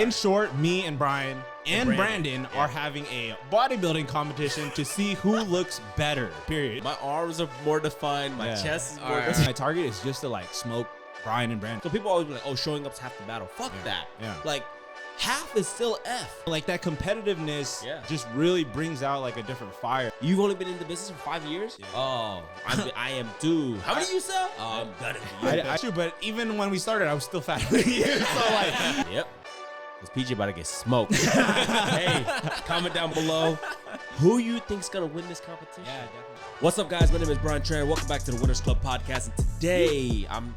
in short, me and Brian and Brandon are having a bodybuilding competition to see who looks better, period. My arms are more defined. My chest is more defined. My target is just to like smoke Brian and Brandon. So people always be like, oh, showing up's half the battle. Fuck that. Yeah. Like, half is still F. Like that competitiveness just really brings out like a different fire. You've only been in the business for 5 years? Yeah. Oh, I am too. How many you sell? I'm better than you. I true, but even when we started, I was still fatter than you. So like, yep. Because PJ about to get smoked. Hey, comment down below. Who you think's gonna win this competition? Yeah, definitely. What's up, guys? My name is Brian Tran. Welcome back to the Winners Club podcast. And today, I'm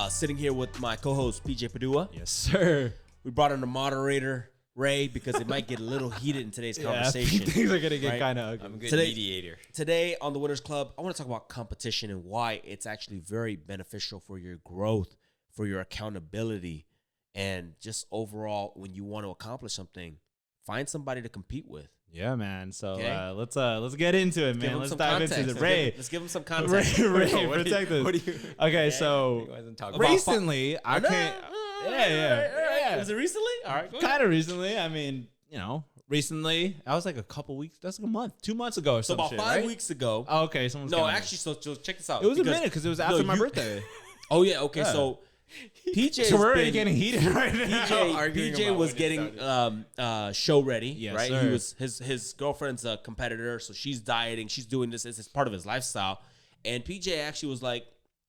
sitting here with my co-host PJ Padua. Yes, sir. We brought in the moderator, Ray, because it might get a little heated in today's conversation. Things are gonna get kind of ugly. I'm a good mediator. Today on the Winners Club, I want to talk about competition and why it's actually very beneficial for your growth, for your accountability, and just overall when you want to accomplish something, find somebody to compete with. Yeah, man. So let's get into it, man. Let's dive into it. Ray, let's give him some context. Ray, protect us. Okay, so recently I can't. Yeah. Was it recently? All right, kind of recently. I mean, recently. I was like a couple weeks. That's like a month, 2 months ago or so. About 5 weeks ago. Oh, okay. Actually, so check this out. It was a minute because it was after my birthday. Oh yeah. Okay, so. PJ, so we're already getting heated right now. PJ was getting show ready, yes, right? Sir. He was his girlfriend's a competitor, so she's dieting. She's doing this as part of his lifestyle, and PJ actually was like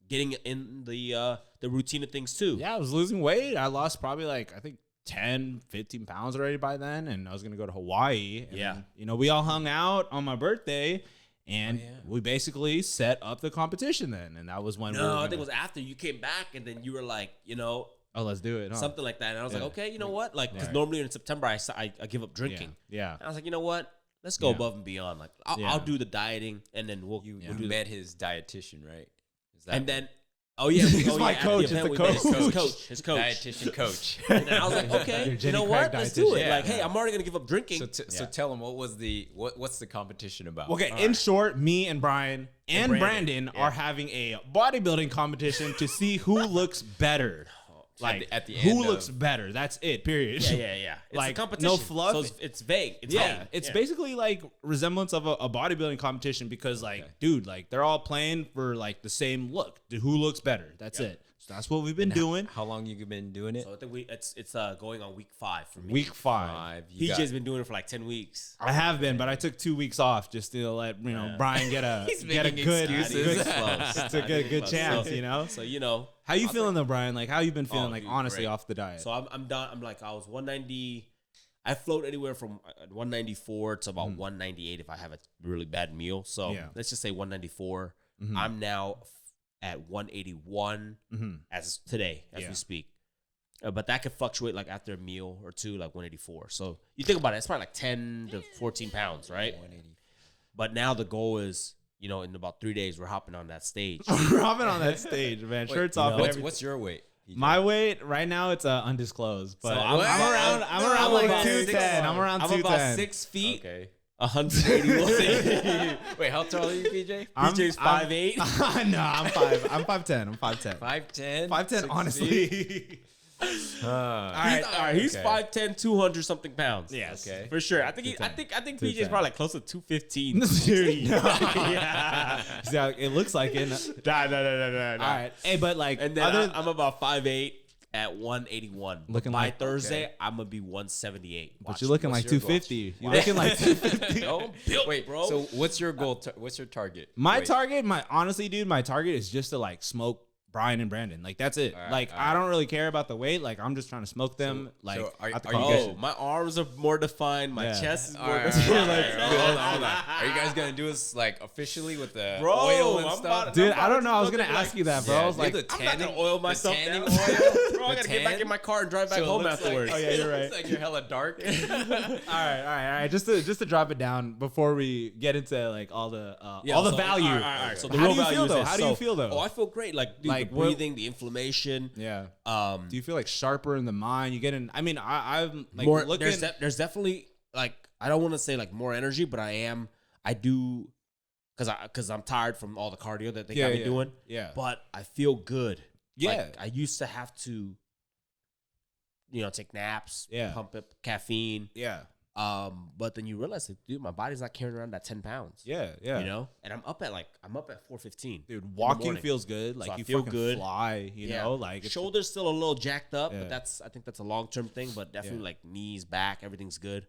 getting in the routine of things too. Yeah, I was losing weight. I lost probably like I think 10, 15 pounds already by then, and I was gonna go to Hawaii. And, we all hung out on my birthday. And we basically set up the competition then. And that was when I think it was after you came back and then you were like, oh, let's do it. Huh? Something like that. And I was like, okay, you know what? Like, because normally in September, I give up drinking. Yeah. And I was like, you know what? Let's go above and beyond. Like, I'll do the dieting and then we'll You do met his dietitian, right? He's my coach. It's the coach. His coach. Dietitian coach. And I was like, okay, you know what? Let's do it. Like, hey, I'm already going to give up drinking. So tell him, what's the competition about? Okay, in short, me and Brian and Brandon are having a bodybuilding competition to see who looks better. Like at the end, who looks better? That's it. Period. Yeah. It's like a competition. No fluff. So it's vague. It's vague. It's basically like resemblance of a bodybuilding competition because dude, like they're all playing for like the same look. Who looks better? That's it. So that's what we've been doing. How long you been doing it? So I think it's going on week 5 for me. Week 5. PJ's been doing it for like 10 weeks. I have been, but I took 2 weeks off just to let Brian get a good chance. So how you feeling though, Brian? Like how you been feeling? Like honestly, great. off the diet. So I'm done. I'm like I was 190. I float anywhere from 194 to about 198 if I have a really bad meal. So let's just say 194. I'm now at 181 as today, as we speak. But that could fluctuate like after a meal or two, like 184. So you think about it, it's probably like 10 to 14 pounds, right? 180. But now the goal is, in about 3 days, we're hopping on that stage. We're hopping on that stage, man. Shirts off. What's your weight? My weight right now, it's undisclosed, but so I'm around like 210. I'm around 210. I'm about 6 feet. Okay. 181. Wait, how tall are you, PJ? PJ's 5'8". No, I'm 5'10". I'm 5'10". 5'10". 5'10", honestly. All right. He's 5'10", 200 something pounds. Yes, okay, for sure. I think PJ's probably like close to 215. Yeah. See, it looks like it. No. All right, hey, but like, and then I'm about 5'8". At 181. Looking by like Thursday, I'm gonna be 178. But you're looking like 250. You're looking like 250. No, built, wait, bro. So what's your goal? What's your target? My target is just to like smoke Brian and Brandon. Like that's it. I don't really care about the weight. Like I'm just trying to smoke them. My arms are more defined. My chest is more defined. Hold on. Are you guys gonna do this like officially with the oil and stuff? Dude, I don't know. I was gonna ask you that, bro. I was like, I'm not gonna oil myself down. Bro, I gotta get back in my car and drive back home afterwards. Oh yeah, you're right. It's like you're hella dark. All right. Just to drop it down before we get into like all the value. All right. So the how real do you value feel is though? this. How do you feel though? Oh, I feel great. Like the breathing, the inflammation. Yeah. Do you feel like sharper in the mind? You get in. I mean, I'm like more. Looking. There's definitely like I don't want to say like more energy, but I do because I'm tired from all the cardio that they got me doing. Yeah. But I feel good. Yeah. Like, I used to have to take naps, Yeah. pump up caffeine. Yeah. But then you realize that, dude, my body's not carrying around that 10 pounds. Yeah. Yeah. You know? And I'm up at 4:15. Dude, walking feels good. Like So I you feel fucking good. fly, you know? Like it's shoulders still a little jacked up, Yeah. but I think that's a long-term thing, but definitely like knees, back, everything's good.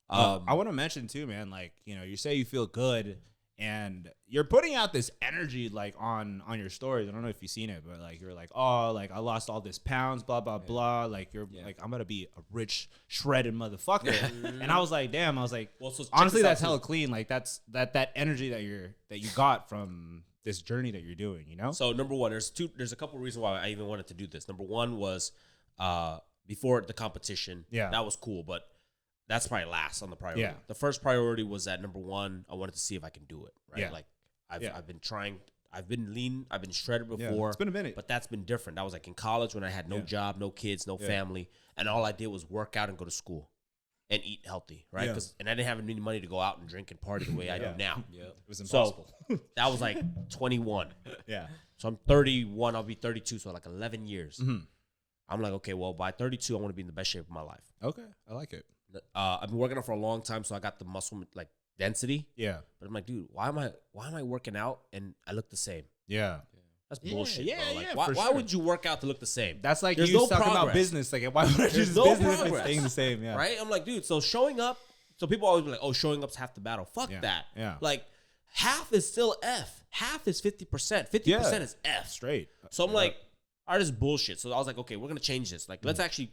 I want to mention too, man, like, you say you feel good and you're putting out this energy like on your stories. I don't know if you've seen it, but like you're like, oh, like I lost all this pounds, blah, blah, blah. Like you're like, I'm gonna be a rich, shredded motherfucker. And I was like, damn, well, so honestly, that's hella clean. Like that's that energy that you got from this journey that you're doing, So number one, there's a couple of reasons why I even wanted to do this. Number one was before the competition. Yeah. That was cool, but that's probably last on the priority. Yeah. The first priority was that number one, I wanted to see if I can do it. Right. Yeah. Like I've been trying. I've been lean. I've been shredded before. Yeah, it's been a minute. But that's been different. That was like in college when I had no job, no kids, no family. And all I did was work out and go to school and eat healthy. Right. Yeah. And I didn't have any money to go out and drink and party the way I do now. Yeah. It was impossible. So that was like 21. Yeah. So I'm 31. I'll be 32. So like 11 years. Mhm. I'm like, okay, well, by 32, I want to be in the best shape of my life. Okay. I like it. I've been working out for a long time, so I got the muscle like density. Yeah. But I'm like, dude, why am I working out and I look the same? Yeah. That's bullshit. yeah, bro. Like, yeah, why, for why sure. would you work out to look the same? That's like There's you no talking about progress. business. Like, why would I choose no business if it's progress. staying the same? Yeah. Right? I'm like, dude, so showing up, so people always be like, oh, showing up's half the battle. Fuck Yeah. that. Yeah. Like, half is still F. Half is 50%. 50% is F. Straight. So I'm like, all right, this is bullshit. So I was like, okay, we're gonna change this. Like, let's actually,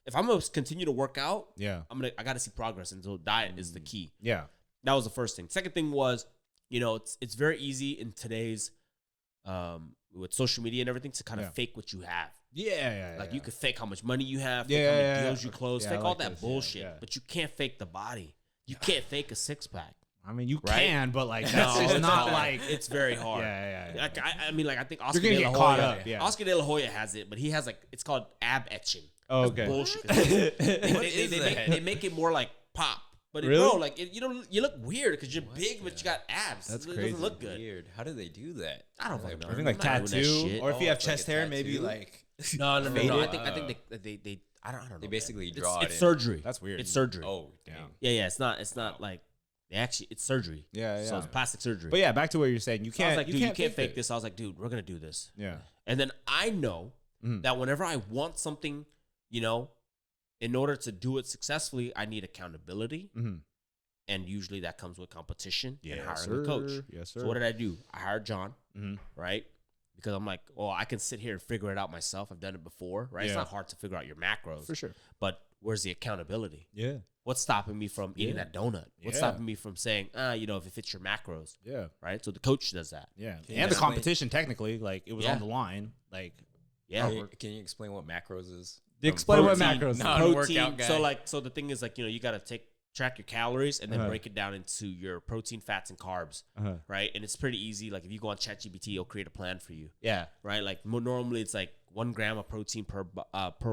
if I'm gonna continue to work out, Yeah. I gotta see progress. And so diet is the key. Yeah. That was the first thing. Second thing was, it's very easy in today's with social media and everything to kind of fake what you have. Yeah. Like you could fake how much money you have, Yeah, fake how many yeah, deals you close, yeah, fake I all like that this. bullshit. Yeah. But you can't fake the body. You can't fake a six pack. I mean, you Right? can, but like No, that's just it's not hard. like. It's very hard. Yeah. Like, I mean, like I think Oscar You're De gonna La get caught Hoya. up, yeah. Oscar De La Hoya has it, but he has like it's called ab etching. Oh, That's okay. bullshit. What is that? They make it more like pop. But Really? bro, like you look weird because you're big, but you got abs. That's it crazy. doesn't look good. Weird. How do they do that? I don't fucking know. I think like I'm not doing that tattoo, shit. or if you have it's like chest a hair, maybe tattoo? like. No. Faded? I think they I don't know. They man. basically draw It's it in. surgery. That's weird. It's surgery. Oh, damn. Yeah. It's not like they actually it's surgery. Yeah. So it's plastic surgery. But yeah, back to what you're saying. You So I was can't. like, you dude, can't you can't fake it. this. I was like, dude, we're gonna do this. Yeah. And then I know that whenever I want something, in order to do it successfully, I need accountability. Mm-hmm. And usually that comes with competition and hiring sir. a coach. Yes, sir. So what did I do? I hired John, Mm-hmm. right? Because I'm like, oh, I can sit here and figure it out myself. I've done it before, right? It's Yeah. not hard to figure out your macros. For sure. But where's the accountability? Yeah. What's stopping me from eating Yeah. that donut? What's Yeah. stopping me from saying, if it fits your macros, Yeah. right? So the coach does that. Yeah. Can you And the explain- competition, technically, like it was Yeah. on the line. Like, Yeah. Can you explain what macros is? explain what Protein, macros. no. are. workout guy. So the thing is like, you got to track your calories and then Uh-huh. break it down into your protein, fats, and carbs, Uh-huh. right? And it's pretty easy. Like if you go on ChatGPT, it'll create a plan for you, Yeah. right? Like normally it's like 1 gram of protein per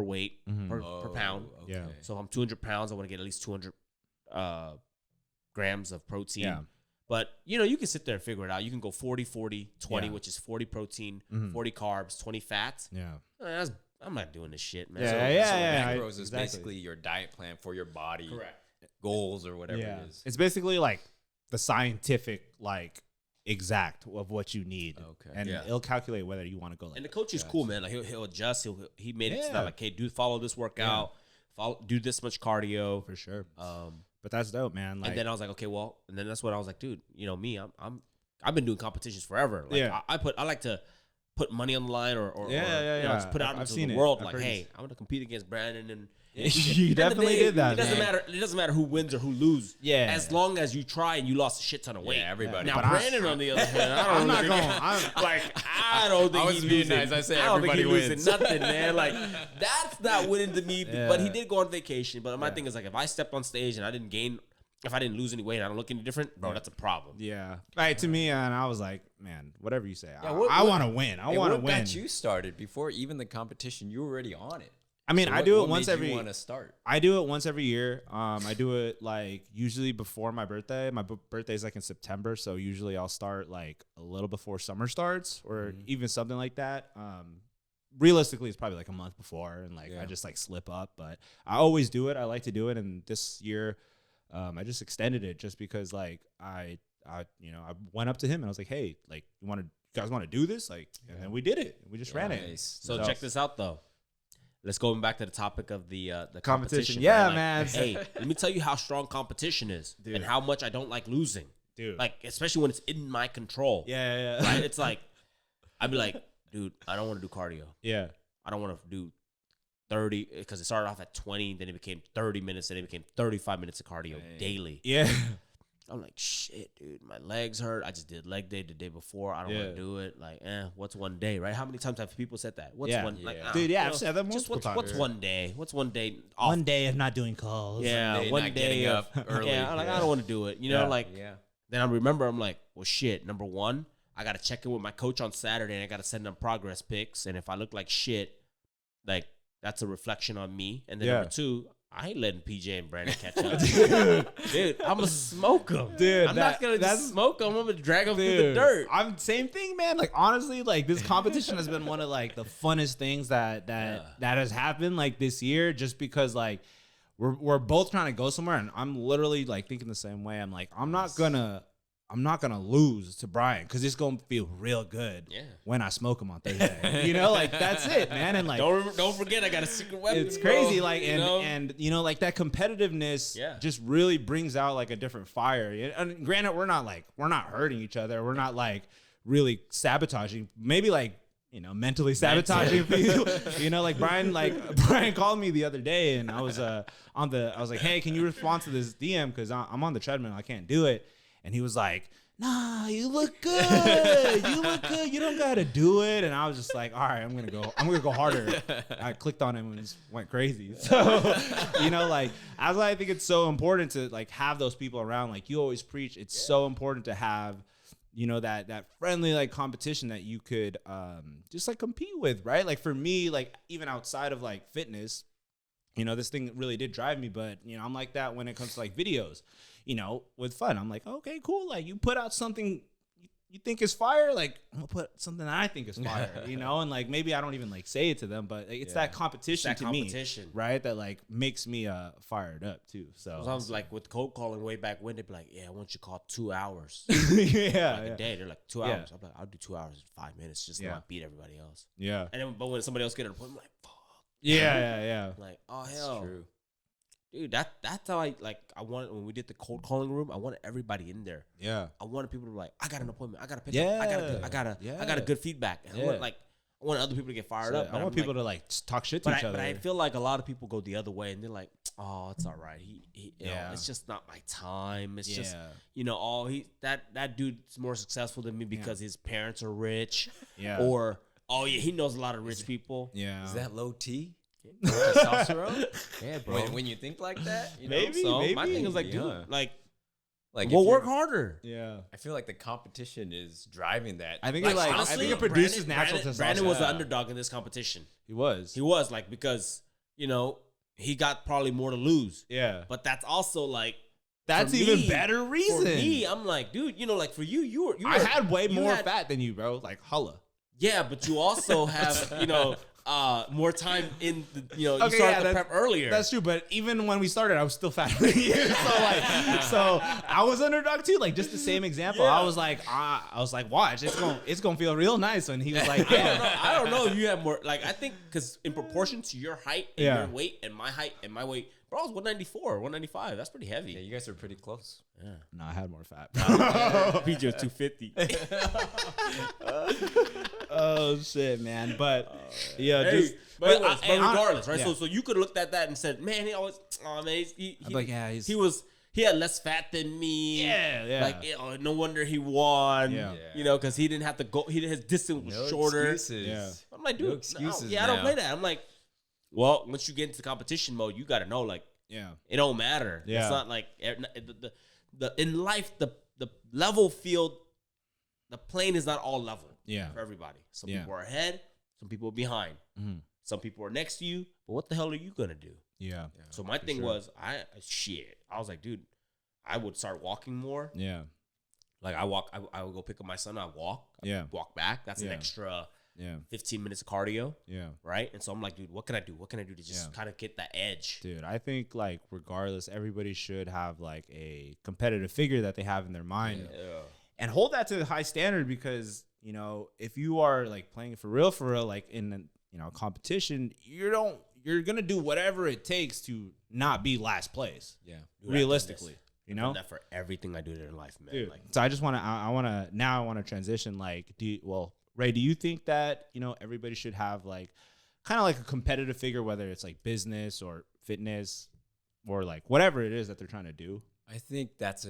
weight per pound. Yeah. So if I'm 200 pounds, I want to get at least 200 grams of protein. Yeah. But, you can sit there and figure it out. You can go 40, 40, 20, Yeah. which is 40 protein, Mhm. 40 carbs, 20 fats. Yeah. I'm not doing this shit, man. Yeah, So- yeah. Macros is exactly. basically your diet plan for your body. Correct. Goals or whatever Yeah. it is. It's basically like the scientific, like, exact of what you need. Okay. And Yeah. it'll calculate whether you want to go like And the coach is cool, man. Like he'll adjust. He made it so Yeah. that like, hey, dude, follow this workout. Do this much cardio. for sure. Um, But that's dope, man. Like, and then I was like, okay, well, and then that's when I was like, dude, me, I've been doing competitions forever. Like, Yeah. I like to put money on the line or just put out I've into seen the it. world. I've Like, heard hey, it. I'm gonna compete against Brandon and. You definitely did that. It doesn't man. matter. It doesn't matter who wins or who loses. Yeah. As long as you try and you lost a shit ton of weight. Yeah, everybody. Now But Brandon, on the other hand, I'm not going. I don't think I was he's being losing. nice. I said don't think everybody he's wins. losing nothing, man. Like that's not winning to me. Yeah. But he did go on vacation. But my thing is like, if I stepped on stage and I didn't gain, if I didn't lose any weight, and I don't look any different, bro. That's a problem. Yeah. Right to me, and I was like, man, whatever you say. what- I what- want to win. I Hey, want to what win. got you started before even the competition? You were already on it. I mean, So I what- do it what once made you every. want to start? I do it once every year. I do it like usually before my birthday. My birthday is like in September, so usually I'll start like a little before summer starts, or even something like that. realistically it's probably like a month before, and like I just like slip up, but I always do it. I like to do it, and this year I just extended it just because like I went up to him and I was like, hey, like you guys want to do this, like, and then we did it. We just ran it. So check this out though. Let's go back to the topic of the competition. Yeah, right? man. Hey, let me tell you how strong competition is, dude, and how much I don't like losing, dude. Like especially when it's in my control. Yeah. Right? It's like I'd be like, dude, I don't want to do cardio. Yeah. I don't want to do 30 because it started off at 20, then it became 30 minutes, then it became 35 minutes of cardio daily. Yeah. I'm like, shit, dude, my legs hurt. I just did leg day the day before. I don't want to do it. Like, what's one day, right? How many times have people said that? What's one? Like, dude, I've said that multiple times. What's one day? What's one day? Off? One day of not doing calls. Yeah, one day of early. Yeah, I'm like, I don't want to do it. You know, like. Yeah. Then I remember, I'm like, well, shit. Number one, I got to check in with my coach on Saturday, and I got to send them progress pics. And if I look like shit, like that's a reflection on me. And then number two, I ain't letting PJ and Brandon catch up. Dude, I'm going to smoke them. Dude, I'm not going to just smoke them. I'm going to drag them through the dirt. I'm same thing, man. Like, honestly, like this competition has been one of like the funnest things that has happened like this year, just because like we're both trying to go somewhere, and I'm literally like thinking the same way. I'm like, I'm not gonna lose to Brian because it's gonna feel real good when I smoke him on Thursday. You know, like that's it, man. And like, don't forget, I got a secret weapon. It's crazy, bro. Like, and you know, like that competitiveness just really brings out like a different fire. And granted, we're not hurting each other. We're not like really sabotaging. Maybe like, you know, mentally sabotaging people. You know, like Brian called me the other day, and I was I was like, hey, can you respond to this DM because I'm on the treadmill, I can't do it. And he was like, nah, you look good. You look good. You don't got to do it. And I was just like, all right, I'm going to go harder. I clicked on him and just went crazy. So, you know, like, as I think it's so important to like have those people around. Like you always preach, it's so important to have, you know, that friendly like competition that you could just like compete with, right? Like for me, like even outside of like fitness, you know, this thing really did drive me, but you know, I'm like that when it comes to like videos. You know, with fun, I'm like, okay, cool. Like you put out something you think is fire, like I'm gonna put something that I think is fire, you know, and like maybe I don't even like say it to them, but it's that competition me, right? That like makes me fired up too. So sounds like with cold calling way back when they'd be like, yeah, I want you to call 2 hours. A day. They're like 2 hours. I'm like, I'll do 2 hours in 5 minutes, just not beat everybody else. Yeah. And then, but when somebody else get an appointment, I'm like, fuck. Yeah. Like, oh hell. That's true. Dude, that's how I wanted when we did the cold calling room. I wanted everybody in there. Yeah, I wanted people to be like, I got an appointment. I got to pick up. I got a good feedback. And I want other people to get fired up. I want people to like talk shit to each other. But I feel like a lot of people go the other way and they're like, oh, it's all right. He you know, it's just not my time. It's just, you know, that dude's more successful than me because his parents are rich. Yeah. Or he knows a lot of rich people. Yeah. Is that low T? Testosterone? Yeah, bro. When you think like that, you know? Maybe. My thing is like, dude, like we'll work harder. Yeah. I feel like the competition is driving that. I think honestly, it produces natural testosterone. Brandon was the underdog in this competition. He was like, because, you know, he got probably more to lose. Yeah. But that's also like, that's even better reason. For me, I'm like, dude, you know, like for you were I had way more fat than you, bro. Like, holla. Yeah, but you also have, you know, more time in the, you know, you started the prep earlier. That's true, but even when we started, I was still fatter than you. So I was underdog too. Like just the same example. Yeah. I was like, watch, it's gonna feel real nice. And he was like, I don't know if you have more. Like I think because in proportion to your height and your weight and my height and my weight, bro, I was 194, 195. That's pretty heavy. Yeah, you guys are pretty close. Yeah. No, I had more fat. PJ was 250. Oh shit, man! But regardless, right? Yeah. So you could have looked at that and said, "Man, he always, he had less fat than me. Yeah. Like, no wonder he won. Yeah. You know, because he didn't have to go. His distance was shorter. Excuses. Yeah. I'm like, dude, no excuses. I don't play that. I'm like, well, once you get into competition mode, you got to know, like, it don't matter. Yeah. It's not like in life, the level field, the plane is not all level. Yeah. For everybody. Some people are ahead, some people are behind. Mm-hmm. Some people are next to you, but what the hell are you gonna do? Yeah. So my thing was, I was like, dude, I would start walking more. Yeah. Like I would go pick up my son, I walk back. That's an extra 15 minutes of cardio. Yeah. Right. And so I'm like, dude, what can I do? What can I do to just kind of get that edge? Dude, I think like regardless, everybody should have like a competitive figure that they have in their mind and hold that to a high standard because, you know, if you are like playing for real, like in, you know, competition, you're going to do whatever it takes to not be last place. Yeah. Dude, realistically. You know, that for everything I do in life, man. Dude, like, so I just want to, I want to transition. Like, Ray, do you think that, you know, everybody should have like kind of like a competitive figure, whether it's like business or fitness or like whatever it is that they're trying to do? I think that's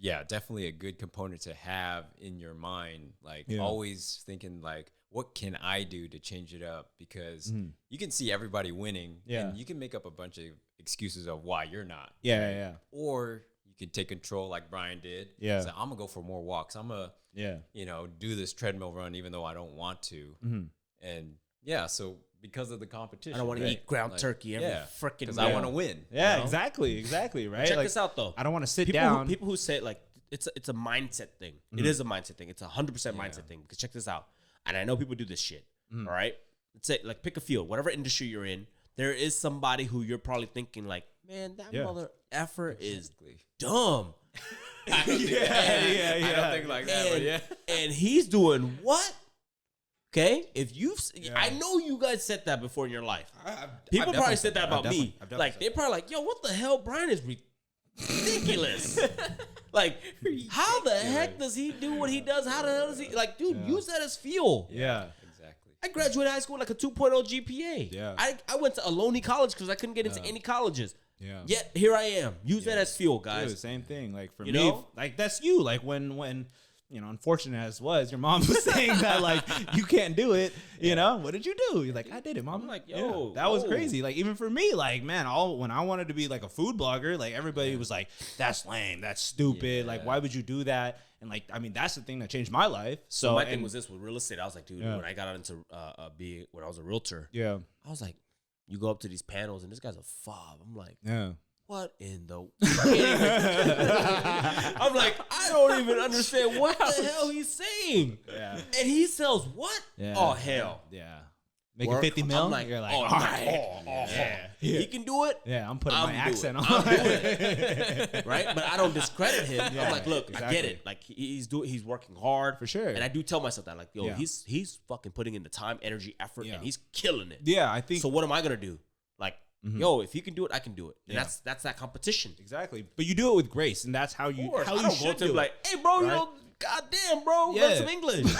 definitely a good component to have in your mind. Like always thinking like, what can I do to change it up? Because you can see everybody winning and you can make up a bunch of excuses of why you're not. Yeah. Or you can take control like Brian did. Yeah. So I'm gonna go for more walks. I'm gonna, you know, do this treadmill run even though I don't want to. And so because of the competition, I don't want to eat ground turkey every freaking because I want to win. Yeah, exactly, right. Check like, this out though. I don't want to sit down. People who say like it's a mindset thing. It is a mindset thing. It's 100% mindset thing. Because check this out. And I know people do this shit. All right. Let's say like pick a field, whatever industry you're in. There is somebody who you're probably thinking like, man, that mother effer is dumb. I don't think like that. And he's doing what? Okay, if I know you guys said that before in your life. People probably said that about me. Like they're probably like, yo, what the hell? Brian is ridiculous. Like, how the heck does he do what he does? How the hell does he like, dude? Use that as fuel. Yeah. I graduated high school with like a 2.0 GPA. Yeah. I went to Ohlone College because I couldn't get into any colleges. Yeah. Yet here I am. Use that as fuel, guys. Dude, same thing. Like for you me, know? like that's you. Like when you know, unfortunate as was, your mom was saying that like you can't do it. You know, what did you do? You're like, I did it, mom. I'm like, yo, that was crazy. Like even for me, like man, when I wanted to be like a food blogger, like everybody was like, that's lame, that's stupid. Like why would you do that? And like, I mean, that's the thing that changed my life. So my thing was this with real estate. I was like, dude, when I got into when I was a realtor, I was like, you go up to these panels and this guy's a fob. I'm like, what in the I'm like, I don't even understand what the hell he's saying. Yeah. And he sells what? Yeah. Oh hell. Yeah. Making 50 mil? I'm like, you're like, all right. He can do it. Yeah, I'm putting my accent on. I'm doing it. Right? But I don't discredit him. I'm like, look, exactly. I get it. Like he's working hard. For sure. And I do tell myself that. Like, yo, he's fucking putting in the time, energy, effort, and he's killing it. Yeah, I think so what am I gonna do? Like, yo, if he can do it, I can do it. And that's that competition. Exactly. But you do it with grace, and that's how you should do it. Like, hey bro, you know, goddamn, bro, learn some English.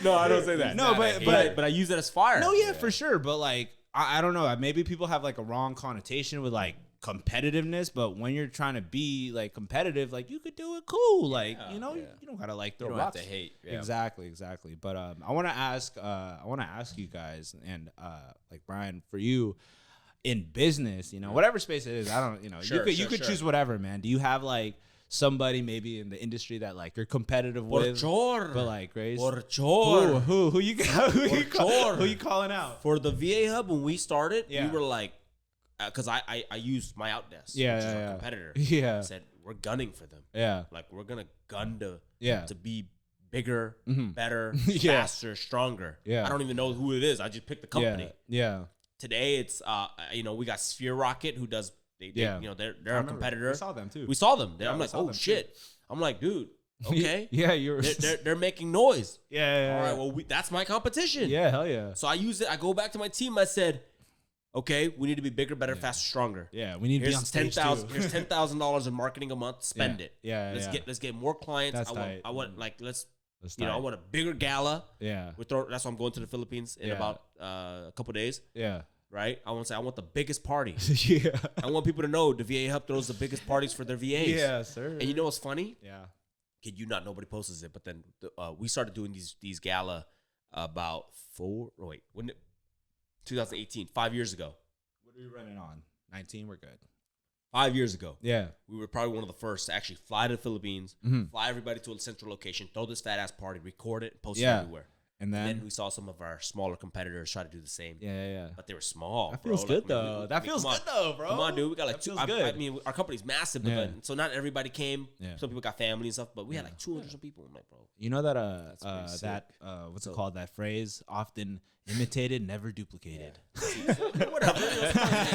No, I don't say that. No, but I use it as fire. No, for sure. But like, I don't know. Maybe people have like a wrong connotation with like competitiveness. But when you're trying to be like competitive, like you could do it cool. Like you know, you don't gotta like throw rocks. Have to hate. Yeah. Exactly. But I want to ask you guys, and like Brian, for you in business, you know, whatever space it is, I don't, you know, you could choose whatever, man. Do you have like somebody maybe in the industry that like you're competitive with, but like Grace, who you calling out for the VA hub? When we started, we were like, because I used my Outdesk, which is our competitor. I said we're gunning for them. Like we're gonna gun to be bigger, better, faster, stronger. I don't even know who it is. I just picked the company. Today it's you know, we got Sphere Rocket who does. They you know, they're a competitor. We saw them too. We saw them. I'm like, oh shit. I'm like, dude. Okay. They're making noise. All right. Well, that's my competition. Yeah. Hell yeah. So I use it. I go back to my team. I said, okay, we need to be bigger, better, faster, stronger. Yeah. We need to be on stage too. Here's $10,000 in marketing a month. Spend it. Yeah. Let's get more clients. That's I want like you know, I want a bigger gala. Yeah. That's why I'm going to the Philippines in about a couple days. Yeah. Right? I want the biggest party. Yeah. I want people to know the VA Hub throws the biggest parties for their VAs. Yeah, sir. And you know what's funny? Yeah. Kid you not, nobody posts it, but then we started doing these gala about 2018, 5 years ago. What are we running on? 19, we're good. 5 years ago. Yeah. We were probably one of the first to actually fly to the Philippines, fly everybody to a central location, throw this fat ass party, record it, post it everywhere. And then we saw some of our smaller competitors try to do the same. Yeah. But they were small. That feels good though. That feels good though, bro. Come on, dude. We got like good. I mean, our company's massive, but so not everybody came. Yeah. Some people got family and stuff, but we had like 200 some people. I'm like, bro. You know that what's it called? That phrase, often imitated, never duplicated. Yeah. Whatever.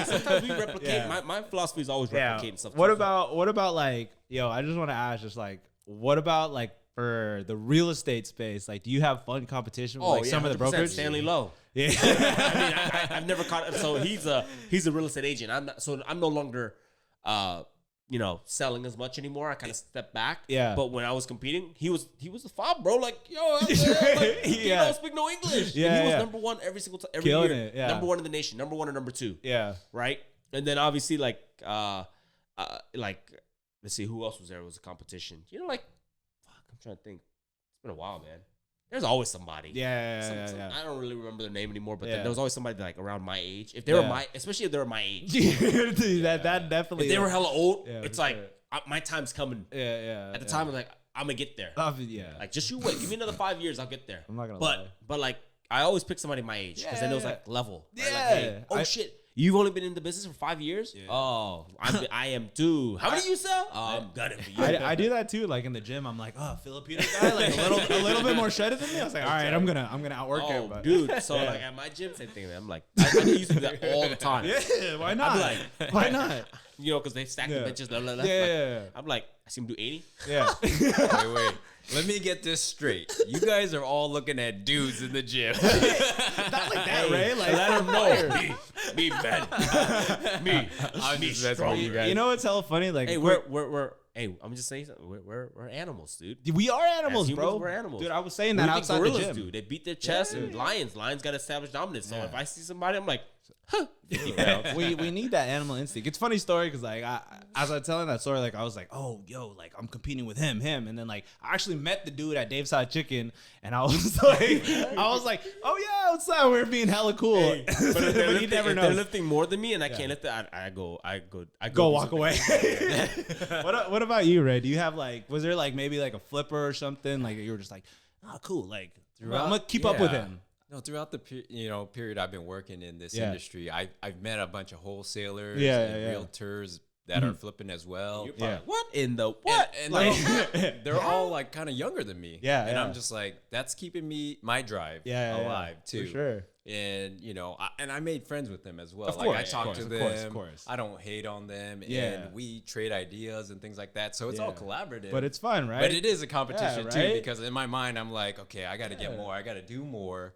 Sometimes we replicate. Yeah. My philosophy is always replicating stuff. What about like, yo? I just want to ask, just like, what about like for the real estate space? Like, do you have fun competition with like some of the brokers? Stanley Lowe. Yeah. I mean, I've never caught him. So he's a real estate agent. I'm no longer selling as much anymore. I kind of stepped back. Yeah. But when I was competing, he was the fob, bro. Like, yo, he don't speak no English. Yeah. And he was number one every single time, every Killing year. It, yeah. Number one in the nation, number one or number two. Yeah. Right. And then obviously like let's see who else was there. It was a competition. I'm trying to think. It's been a while, man. There's always somebody. Yeah. I don't really remember their name anymore, but Yeah. there was always somebody like around my age. If they were especially if they were my age. Dude, that definitely. If they were hella old, Yeah, it's for like sure. my time's coming. Yeah. At the time, I'm like, I'm gonna get there. Yeah. Like, just you wait. Give me another 5 years, I'll get there. I'm not gonna lie. But like, I always pick somebody my age because then it was like level. Right? Yeah. Like, hey, shit. You've only been in the business for 5 years? Yeah. Oh, I am too. How many you sell? I'm gonna be. I do that too. Like in the gym, I'm like, oh, Filipino guy, like a little bit more shredded than me. I was like, all right, I'm gonna outwork him. But. Dude. So like at my gym, same thing. Man. I'm like, I used to do that all the time. Yeah, why not? I'm like, why not? Because they stack the benches. Yeah. I'm like, I see him do 80. Yeah. Wait. Let me get this straight. You guys are all looking at dudes in the gym. Not like that, Ray. Like, let him know. Me, man. Me. I'm me just stronger. you guys. You know what's hella funny? Like, hey, we're hey, I'm just saying something. We're animals, dude. we are animals, As humans, bro. We're animals. Dude, I was saying that What do you outside think the gorillas gym. do? They beat their chest, and lions got established dominance. So Yeah. if I see somebody, I'm like, huh. we need that animal instinct. It's a funny story because like as I was telling that story, like I was like, oh yo, like I'm competing with him, and then like I actually met the dude at Dave's Hot Chicken, and I was like, oh yeah, what's up? We're being hella cool. Hey, but if they're, But he never if knows. they're lifting more than me, and I can't lift it, I go Go walk away. What about you, Ray? Do you have like, was there like maybe like a flipper or something like you were just like, oh cool, like I'm gonna keep up with him. No, throughout the period I've been working in this industry, I've met a bunch of wholesalers and realtors that are flipping as well. You're probably, what in the what? And like, they're all like kind of younger than me. Yeah, and I'm just like, that's keeping my drive alive too. For sure. And I made friends with them as well. Of like course, I talk to them. Of course. I don't hate on them. Yeah. And we trade ideas and things like that. So it's all collaborative. But it's fun, right? But it is a competition right? too, because in my mind I'm like, okay, I got to get more. I got to do more.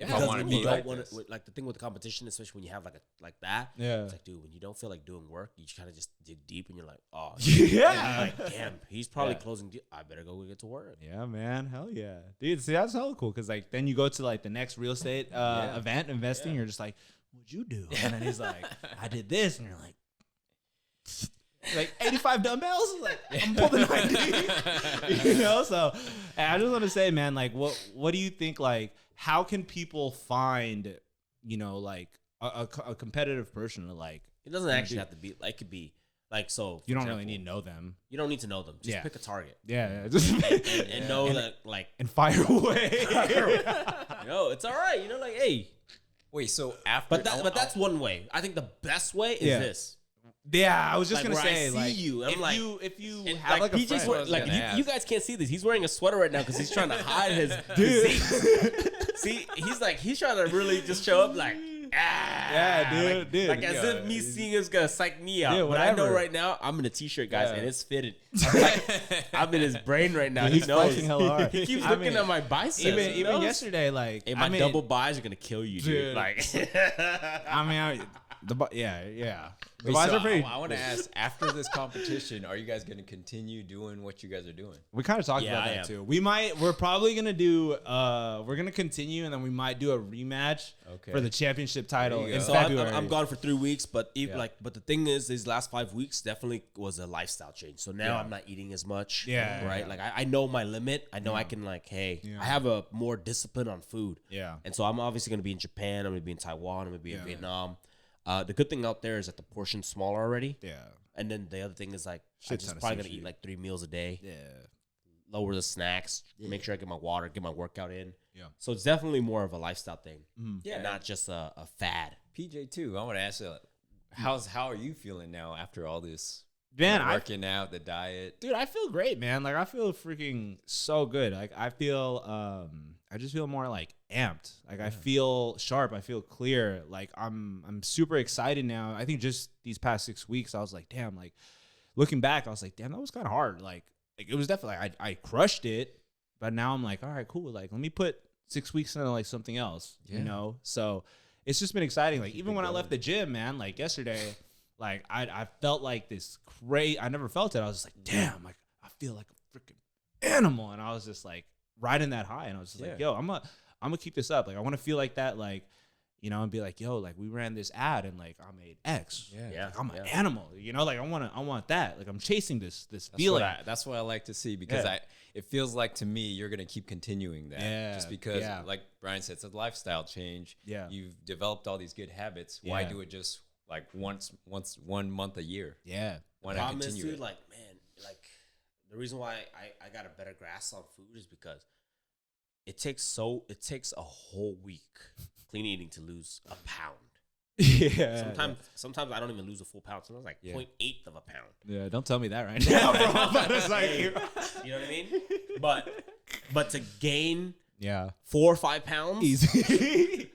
If I want to when you be don't like this. like the thing with the competition, especially when you have like that. Yeah. It's like, dude, when you don't feel like doing work, you kind of just dig deep, and you're like, oh, Yeah. like, damn, he's probably closing. I better go get to work. Yeah, man. Hell yeah. Dude, see, that's hella cool. Cause like then you go to like the next real estate event investing, you're just like, what'd you do? And then he's like, I did this. And you're like 85 dumbbells? Like, I'm pulling 90. So I just want to say, man, like what do you think, like, how can people find, like a competitive person to like? It doesn't actually have to be. Like, it could be like so. You don't really need to know them. You don't need to know them. Just pick a target. Yeah. And know that like and fire away. It's all right. Like, hey. Wait, so after, but that's one way. I think the best way is this. Yeah, I was just like, gonna say, I see like, you. I'm if you have like a PJ's friend, like you guys can't see this. He's wearing a sweater right now because he's trying to hide his dude. See, he's trying to really just show up like. Yeah, dude. Like as if me seeing is gonna psych me out. Yeah, but I know right now I'm in a t-shirt, guys, and it's fitted. I'm in his brain right now. He's he knows. flexing hella hard. He keeps looking at my biceps. Even yesterday, like, hey, my double buys are gonna kill you, dude. Like, yeah. Wait, so I want to ask, after this competition, are you guys going to continue doing what you guys are doing? We kind of talked about that too. We're probably going to do, we're going to continue, and then we might do a rematch for the championship title in February. I'm gone for 3 weeks, but but the thing is, these last 5 weeks definitely was a lifestyle change. So now I'm not eating as much. Yeah. Right. Like I know my limit. I know I can I have a more discipline on food. Yeah. And so I'm obviously going to be in Japan. I'm going to be in Taiwan. I'm going to be in Vietnam. The good thing out there is that the portion's smaller already. Yeah. And then the other thing is like, I'm just probably going to eat like 3 meals a day. Yeah. lower the snacks, make sure I get my water, get my workout in. Yeah. So it's definitely more of a lifestyle thing. Yeah, and not just a fad. PJ too. I want to ask you, how are you feeling now after all this? Man, working out, the diet. Dude, I feel great, man. Like I feel freaking so good. Like I feel I just feel more like amped. Like I feel sharp, I feel clear. Like I'm super excited now. I think just these past 6 weeks I was like, damn, like looking back, I was like, damn, that was kind of hard. Like it was definitely I crushed it, but now I'm like, all right, cool. Like let me put 6 weeks into like something else, you know? So it's just been exciting. Like even when I left the gym, man, like yesterday, like I felt like this great. I never felt it. I was just like, damn, like I feel like a freaking animal, and I was just like riding that high, and I was just like, yo, I'm gonna keep this up. Like I want to feel like that, like you know, and be like, yo, like we ran this ad, and like I made X. Yeah, like, I'm an animal, you know, like I want that. Like I'm chasing this feeling. That's what I like to see because it feels like to me you're gonna keep continuing that. Yeah, just because, like Brian said, it's a lifestyle change. Yeah, you've developed all these good habits. Why do it just like once 1 month a year? Yeah. Why not continue it? Like, man, like the reason why I got a better grasp on food is because it takes a whole week clean eating to lose a pound. Yeah. Sometimes I don't even lose a full pound. Sometimes like 0.8 of a pound. Yeah, don't tell me that right now, bro. But it's like, you know what I mean? But to gain 4 or 5 pounds easy.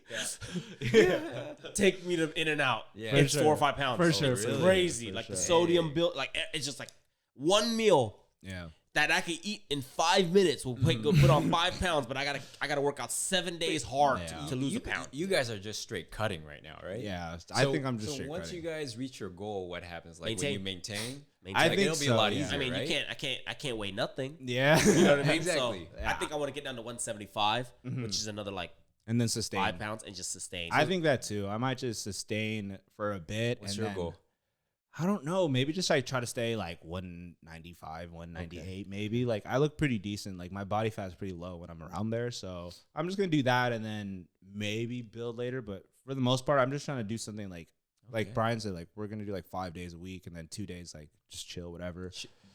take me to In-N-Out. Yeah, it's 4 or 5 pounds. For sure. It's crazy. Like the sodium build, like it's just like one meal. Yeah. That I could eat in 5 minutes will put on 5 pounds, but I gotta work out 7 days hard to lose a pound. You guys are just straight cutting right now, right? Yeah, I think I'm just straight once cutting. you guys reach your goal, what happens? Like when you maintain, I think it'll be a lot easier. I mean, right? I can't weigh nothing. Yeah, you know what I mean. Exactly. So I think I want to get down to 175, which is another like and then sustain 5 pounds and just sustain. I think that too. I might just sustain for a bit. What's your goal? I don't know. Maybe just like try to stay like 195, 198, maybe. Like I look pretty decent. Like my body fat is pretty low when I'm around there. So I'm just gonna do that and then maybe build later. But for the most part, I'm just trying to do something like Brian said, like we're gonna do like 5 days a week and then 2 days like just chill, whatever.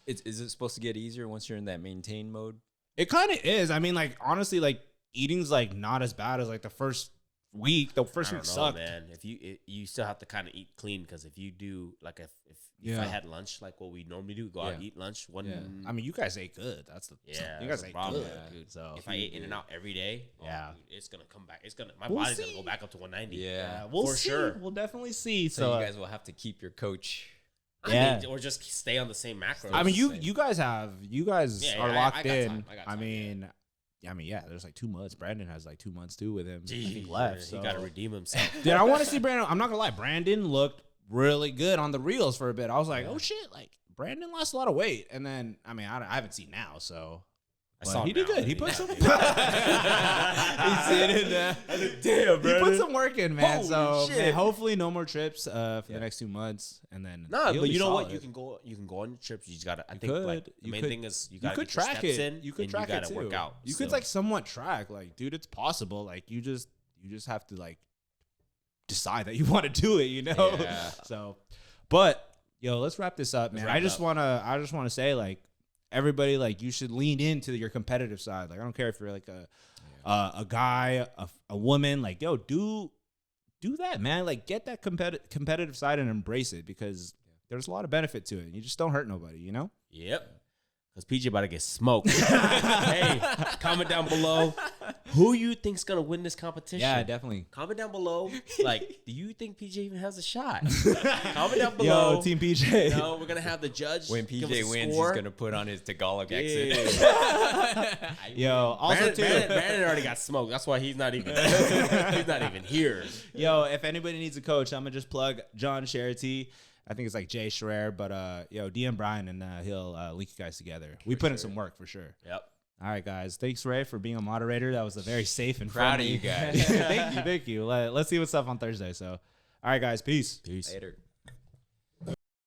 Is it supposed to get easier once you're in that maintain mode? It kind of is. I mean, like honestly, like eating's like not as bad as like the first week. The first week sucked, man. If you still have to kind of eat clean because if you do like if I had lunch like what we normally do, go out and eat lunch. I mean, you guys ate good. That's the you guys ate problem. Good. So if I ate In-N-Out every day, dude, it's gonna come back. My We'll body's see. gonna go back up to 190. Yeah, we'll for see. sure. We'll definitely see. So you guys will have to keep your coach. Or just stay on the same macros. I mean, you guys are locked in. I mean, there's like 2 months. Brandon has like 2 months too with him. He left. He got to redeem himself. Dude, I want to see Brandon. I'm not gonna lie. Brandon looked really good on the reels for a bit. I was like, oh shit, like Brandon lost a lot of weight. And then, I mean, I haven't seen now, so. He did good. He put some. He's sitting there. Damn, bro. He put some work in, man. Holy so shit. man, hopefully no more trips for the next 2 months, and then but you know solid. what? You can go on your trips. You just gotta. I think like the main thing is you gotta track get your steps it. in. You could and track you gotta it too. work out. You could like somewhat track. Like, dude, it's possible. Like, you just have to like decide that you want to do it. You know. Yeah. So, but yo, let's wrap this up, man. I just wanna say like. Everybody, like, you should lean into your competitive side. Like, I don't care if you're like a guy, a woman. Like, yo, do that, man. Like, get that competitive side and embrace it because there's a lot of benefit to it. And you just don't hurt nobody, you know? Yep. Because PJ about to get smoked. Hey, comment down below. Who you think's gonna win this competition? Yeah, definitely. Comment down below. Like, do you think PJ even has a shot? Comment down below. Yo, Team PJ. No, we're gonna have the judge. When PJ wins, score. he's gonna put on his Tagalog accent. Yo, also Brandon already got smoked. That's why he's not even here. Yo, if anybody needs a coach, I'm gonna just plug John Charity. I think it's like Jay Schreier, but DM Brian and he'll link you guys together. We put in some work for sure. Yep. All right, guys. Thanks, Ray, for being a moderator. That was a very safe and Proud friendly. of you guys. Thank you. Let's see what's up on Thursday. So, all right, guys. Peace. Later.